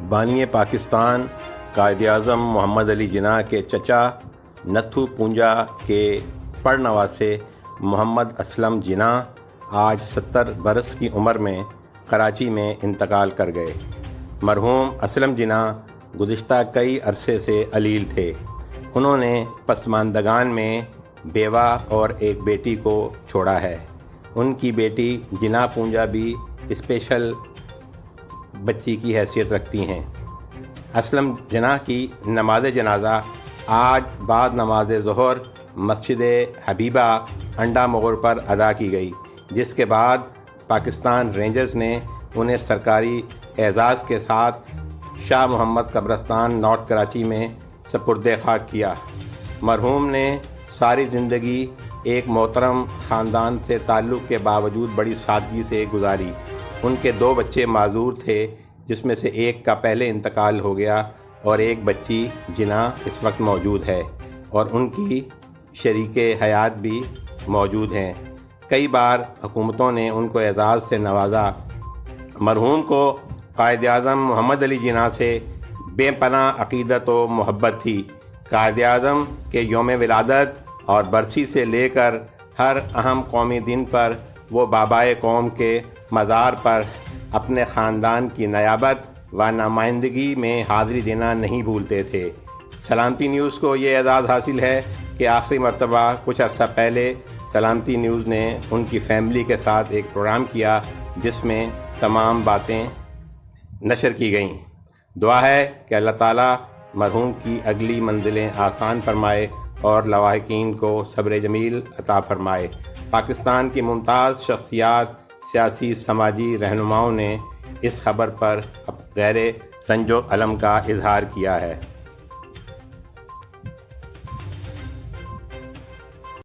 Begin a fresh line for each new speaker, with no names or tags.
بانی پاکستان قائد اعظم محمد علی جناح کے چچا نتھو پونجا کے پڑنواسے محمد اسلم جناح آج 70 برس کی عمر میں کراچی میں انتقال کر گئے۔ مرحوم اسلم جناح گزشتہ کئی عرصے سے علیل تھے۔ انہوں نے پسماندگان میں بیوہ اور ایک بیٹی کو چھوڑا ہے۔ ان کی بیٹی جناح پونجا بھی اسپیشل بچی کی حیثیت رکھتی ہیں۔ اسلم جناح کی نماز جنازہ آج بعد نماز ظہر مسجد حبیبہ انڈا مغر پر ادا کی گئی، جس کے بعد پاکستان رینجرز نے انہیں سرکاری اعزاز کے ساتھ شاہ محمد قبرستان نارتھ کراچی میں سپرد خاک کیا۔ مرحوم نے ساری زندگی ایک محترم خاندان سے تعلق کے باوجود بڑی سادگی سے گزاری۔ ان کے 2 بچے معذور تھے، جس میں سے ایک کا پہلے انتقال ہو گیا اور ایک بچی جناح اس وقت موجود ہے اور ان کی شریک حیات بھی موجود ہیں۔ کئی بار حکومتوں نے ان کو اعزاز سے نوازا۔ مرحوم کو قائد اعظم محمد علی جناح سے بے پناہ عقیدت و محبت تھی۔ قائد اعظم کے یوم ولادت اور برسی سے لے کر ہر اہم قومی دن پر وہ بابائے قوم کے مزار پر اپنے خاندان کی نیابت و نمائندگی میں حاضری دینا نہیں بھولتے تھے۔ سلامتی نیوز کو یہ اعزاز حاصل ہے کہ آخری مرتبہ کچھ عرصہ پہلے سلامتی نیوز نے ان کی فیملی کے ساتھ ایک پروگرام کیا، جس میں تمام باتیں نشر کی گئیں۔ دعا ہے کہ اللہ تعالیٰ مرحوم کی اگلی منزلیں آسان فرمائے اور لواحقین کو صبر جمیل عطا فرمائے۔ پاکستان کی ممتاز شخصیات، سیاسی سماجی رہنماؤں نے اس خبر پر غیر رنج و الم کا اظہار کیا ہے۔